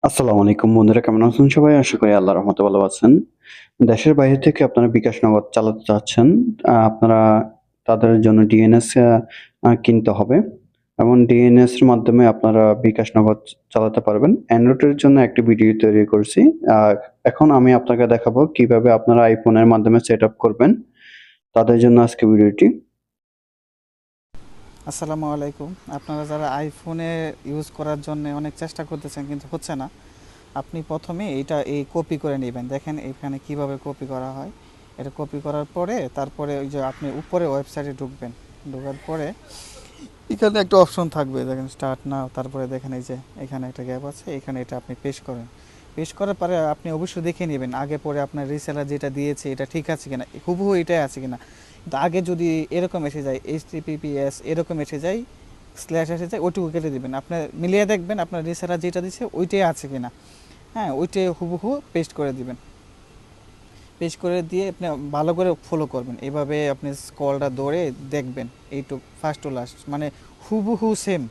আসসালামু আলাইকুম বন্ধুরা, কেমন আছেন সবাই? আশা করি আল্লাহর রহমতে ভালো আছেন। দেশের বাইরে থেকে আপনারা বিকাশ নগদ চালাতে চাচ্ছেন, আপনারা তাদের জন্য ডিএনএস কিনতে হবে এবং ডিএনএস এর মাধ্যমে আপনারা বিকাশ নগদ চালাতে পারবেন। অ্যান্ড্রয়েডের জন্য একটি ভিডিও তৈরি করছি। আ এখন আমি আপনাকে দেখাবো কিভাবে আপনারা আইফোনের মাধ্যমে সেটআপ করবেন। তাদের জন্য আজকে ভিডিওটি। আসসালামু আলাইকুম। আপনারা যারা আইফোনে ইউজ করার জন্য অনেক চেষ্টা করতেছেন কিন্তু হচ্ছে না, আপনি প্রথমে এই কপি করে নেবেন। দেখেন এখানে কিভাবে কপি করা হয়। এটা কপি করার পরে তারপরে ওই যে আপনি উপরে ওয়েবসাইটে ঢুকবেন। ঢোকার পরে এখানে একটা অপশন থাকবে, দেখেন স্টার্ট নাও। তারপরে দেখেন এই যে এখানে একটা গ্যাপ আছে, এখানে এটা আপনি পেস্ট করেন। পেস্ট করার পরে আপনি অবশ্যই দেখে নেবেন আগে পরে আপনার রিসেলার যেটা দিয়েছে এটা ঠিক আছে কিনা, হুবহু এটাই আছে কিনা। কিন্তু আগে যদি এরকম এসে যায় HTTPS এরকম এসে যায়, স্ল্যাশ এসে যায়, ওইটুকু কেটে দেবেন। আপনার মিলিয়ে দেখবেন আপনার রিসেলার যেটা দিচ্ছে ওইটাই আছে কিনা। হ্যাঁ, ওইটাই হুবহু পেস্ট করে দিবেন। পেস্ট করে দিয়ে আপনি ভালো করে ফলো করবেন। এইভাবে আপনি স্ক্রলটা ধরে দেখবেন এইটুক ফার্স্ট টু লাস্ট, মানে হুবহু সেম,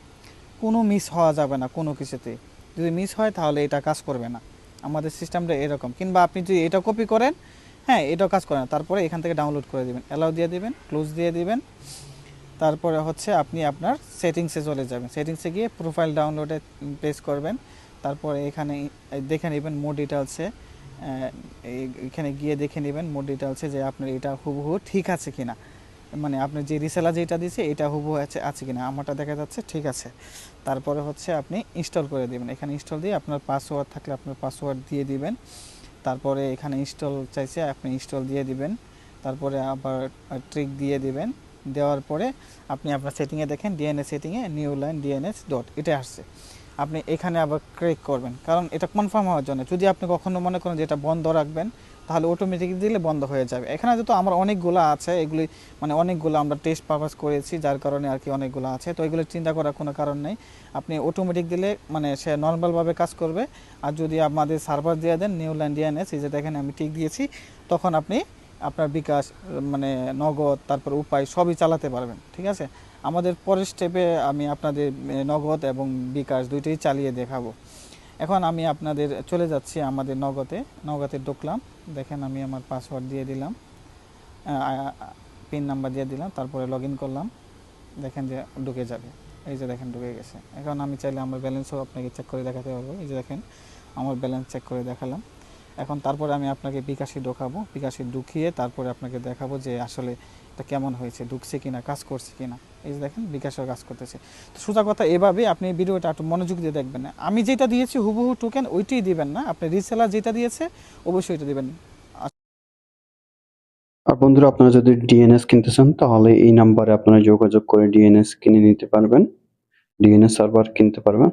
কোনো মিস হওয়া যাবে না কোনো কিছুতে। যদি মিস হয় তাহলে এটা কাজ করবে না। আমাদের সিস্টেমটা এরকম। কিংবা আপনি যদি এটা কপি করেন, হ্যাঁ এটাও কাজ করে না, তারপরে এখান থেকে ডাউনলোড করে দিবেন, অ্যালাউ দিয়ে দিবেন, ক্লোজ দিয়ে দিবেন। তারপরে হচ্ছে আপনি আপনার সেটিংসে চলে যাবেন। সেটিংসে গিয়ে প্রোফাইল ডাউনলোডে প্রেস করবেন। তারপরে এখানে দেখে নেবেন মোর ডিটেলসে, এখানে গিয়ে দেখে নেবেন মোর ডিটেলসে যে আপনার এটা হুবহু ঠিক আছে কিনা। মানে আপনার যে রিসেলার যেটা দিয়েছে এটা হুবহু আছে কিনা। আমারটা দেখা যাচ্ছে ঠিক আছে। তারপরে হচ্ছে আপনি ইনস্টল করে দিবেন। এখানে ইনস্টল দিয়ে আপনার পাসওয়ার্ড থাকলে আপনার পাসওয়ার্ড দিয়ে দিবেন। তারপরে এখানে ইনস্টল চাইছে, আপনি ইনস্টল দিয়ে দিবেন। তারপরে আবার ট্রিক দিয়ে দিবেন। দেওয়ার পরে আপনি আপনার সেটিংয়ে দেখেন ডিএনএস সেটিংয়ে নিউ লাইন ডিএনএস ডট এটা আসছে। আপনি এখানে আবার ক্লিক করবেন, কারণ এটা কনফার্ম হওয়ার জন্য। যদি আপনি কখনো মনে করেন যে এটা বন্ধ রাখবেন, তাহলে অটোমেটিক দিলে বন্ধ হয়ে যাবে। এখানে যেহেতু আমার অনেকগুলো আছে, এগুলি মানে অনেকগুলো আমরা টেস্ট পারপাস করেছি, যার কারণে আর কি অনেকগুলো আছে, তো এগুলো চিন্তা করার কোনো কারণ নেই। আপনি অটোমেটিক দিলে মানে সে নর্মালভাবে কাজ করবে। আর যদি আমাদের সার্ভার দিয়ে দেন নিউ লাইন ডিএনএস, এই যে দেখেন আমি টিক দিয়েছি, তখন আপনি আপনার বিকাশ মানে নগদ তারপর উপায় সবই চালাতে পারবেন। ঠিক আছে, আমাদের পরের স্টেপে আমি আপনাদের নগদ এবং বিকাশ দুইটাই চালিয়ে দেখাবো। এখন আমি আপনাদের চলে যাচ্ছি আমাদের নগদে ঢুকলাম। দেখেন আমি আমার পাসওয়ার্ড দিয়ে দিলাম, পিন নাম্বার দিয়ে দিলাম, তারপরে লগ ইন করলাম। দেখেন যে ঢুকে যাবে। এই যে দেখেন ঢুকে গেছে। এখন আমি চাইলে আমার ব্যালেন্সও আপনাকে চেক করে দেখাতে পারবো। এই যে দেখেন আমার ব্যালেন্স চেক করে দেখালাম। এখন তারপরে আমি আপনাকে বিকাশে ঢোকাবো, বিকাশে ঢুকিয়ে তারপরে আপনাকে দেখাবো যে আসলে এটা কেমন হয়েছে, ঢুকছে কিনা, কাজ করছে কিনা। এই যে দেখেন বিকাশেও কাজ করতেছে। তো সোজা কথা এভাবে আপনি ভিডিওটা একটু মনোযোগ দিয়ে দেখবেন। না আমি যেটা দিয়েছি হুবহু টোকেন ওইটাই দিবেন না, আপনি রিসেলার যেটা দিয়েছে অবশ্যই ওইটা দিবেন। আর বন্ধুরা, আপনারা যদি ডিএনএস কিনতে চান তাহলে এই নাম্বারে আপনারা যোগাযোগ করে ডিএনএস কিনে নিতে পারবেন। ডিএনএস সার্ভার কিনতে পারবেন।